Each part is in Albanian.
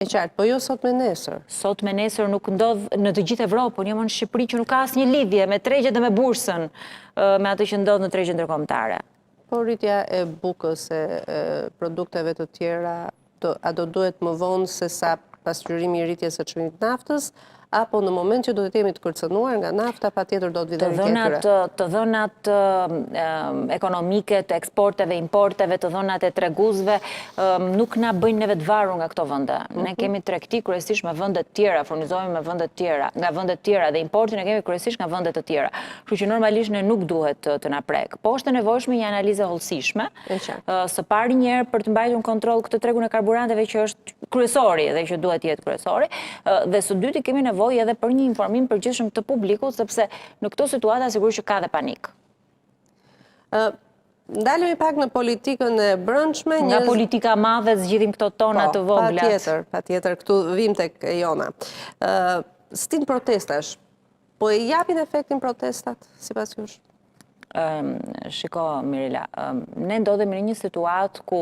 E qartë, po jo sot me nesër. Sot me nesër nuk ndodh në të gjithë Evropën, jo më në Shqipëri që nuk ka asnjë lidhje me tregjet dhe me bursën, me atë që ndodh në tregjet ndërkombëtare. Po rritja e bukës e produkteve të tjera, a do duhet më vonë se sa pasqyrimi i rritjes së çmimit naftës, apo në moment që do të jemi të kërcënuar nga nafta, patjetër do të vijë rritje. Të dhënat ekonomike, të eksporteve, importeve, të dhënat e treguesve nuk na bëjnë neve të varur nga këto vende. Ne kemi tregti kryesisht me vende të tjera, furnizohemi me vende të tjera, nga vende të tjera dhe importin e kemi kryesisht nga vende të tjera. Kështu që normalisht ne nuk duhet të na prek. Po është e nevojshme një analizë hollësishme. Së pari një herë për të mbajtur në kontroll këtë tregun e karburanteve që është kryesori dhe që duhet jetë kryesori, dhe së dyti kemi nevojë edhe për një informim përgjithshëm të publikut, sepse në këto situata sigurisht që ka dhe panik. Ndalemi pak në politikën e brendshme. Nga politika madhe zgjidhim këto tona të vogla. Patjetër, këtu vim tek Jona. Stin protestash, po e japin efektin protestat, sipas jush? Shiko, Mirila, ne ndodhemi në një situatë ku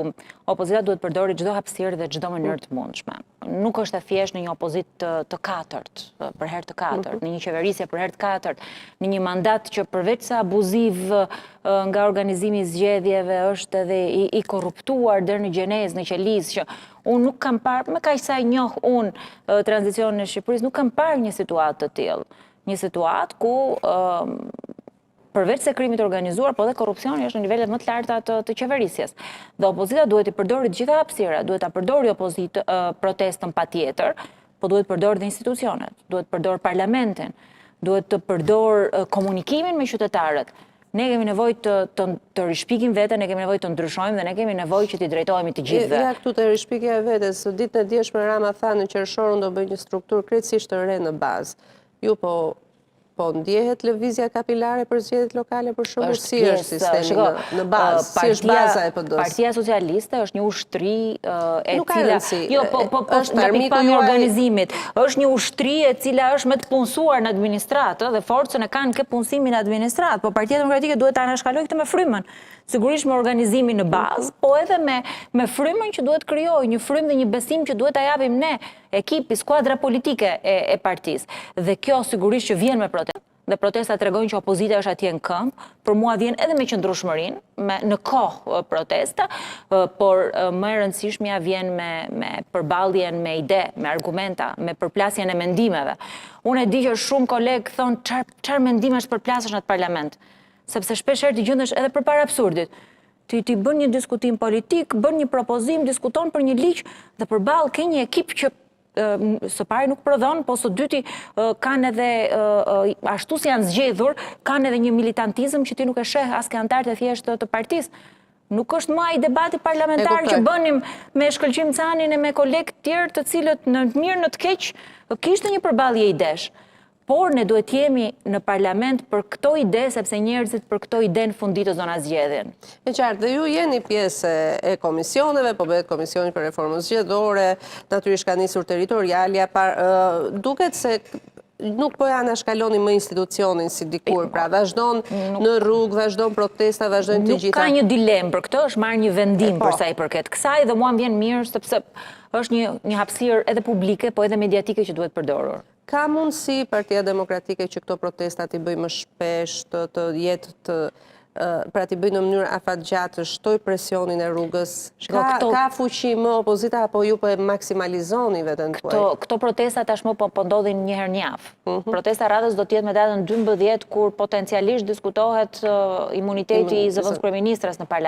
opozita duhet përdori çdo hapësirë dhe çdo mënyrë të mundshme. Nuk është e thjesht në një opozitë të katërt, për herë të katërt, në një qeverisje për herë të katërt, në një mandat që përveç se abuziv nga organizimi i zgjedhjeve është edhe i korruptuar deri në gjenezë, në qelizë, që unë nuk kam parë, me kaq sa i njoh unë tranzicionin e Shqipërisë, nuk kam parë një situatë të tillë. Një situatë ku përveç se krimit organizuar, po dhe korrupsioni është në nivelet më të larta të qeverisjes. Dhe opozita duhet të përdori të gjitha hapësirat, duhet ta përdori protestën patjetër, po duhet të përdori dhe institucionet, duhet të përdor parlamentin, duhet të përdor komunikimin me qytetarët. Ne kemi nevojë të rishpikim veten, ne kemi nevojë të ndryshojmë dhe ne kemi nevojë që t'i drejtohemi të gjithëve. Ja këtu të rishpikja e vetes, ditën e djeshme Rama tha në qershor do bëj një strukturë krejtësisht të re në bazë. Ju po ndjehet lëvizja kapilare për zgjedhjet lokale për shembull, si është sistemi në bazë, si është baza e PD-s? Partia Socialiste është një ushtri e cila është nga pikpamja e organizimit, është një ushtri e cila është me të punësuar në administratë dhe forcën e kanë këtë punësimin në administratë, po Partia Demokratike duhet ta anashkalojë këtë me frymën. Sigurisht me organizimin në bazë, po edhe me frymën që duhet krijojë, një frymë dhe një besim që duhet ta japim ne, ekipi, skuadra politike e partisë. Dhe kjo sigurisht që vjen me protestë. Dhe protesta tregojnë që opozita është atje në këmbë, për mua vjen edhe me qëndrueshmërinë, në kohë protesta, por më e rëndësishmja vjen me përballjen me ide, me argumenta, me përplasjen e mendimeve. Unë e di që shumë kolegë thonë çfarë mendimesh përplasësh në atë parlament, sepse shpesh herë të gjendesh edhe përpara absurdit. Ti bën një diskutim politik, bën një propozim, diskuton për një ligj dhe përballë ke një ekip që së pari nuk prodhon, po së dyti kanë edhe, ashtu si janë zgjedhur, kanë edhe një militantizëm që ti nuk e sheh as ke anëtarët e thjeshtë të partisë. Nuk është më ai debati parlamentar që bënim me Shkëlqim Canin e me kolegë tjerë të cilët në të mirë në të keq kishte një përballje idesh. Por ne duhet jemi në parlament për këto ide, sepse njerëzit për këto ide në funditës do na zgjedhin. E qartë, dhe ju jeni pjesë e komisioneve, po bëhet komisioni për reformën zgjedhore, natyrisht ka nisur territorialja, duket se nuk po e anashkaloni më institucionin si dikur, pra vazhdon në rrugë, vazhdon protesta, vazhdojnë të gjitha. Nuk ka një dilemë për këtë, është marrë një vendim për sa i përket kësaj dhe mua më vjen mirë sepse është një hapësirë edhe publike, po edhe mediatike që duhet përdorur. Ka mundësi Partia Demokratike që këto protesta t'i bëjë më shpesh, të jetë pra t'i bëjë në mënyrë afatgjatë, të shtoj presionin e rrugës? Ka fuqi më opozita apo ju po e maksimalizoni veten tuaj? Këto protesta tashmë po ndodhin një herë në javë. Protesta radhës do të jetë me datën 12 kur potencialisht diskutohet imuniteti i zëvendës kryeministres në parlament.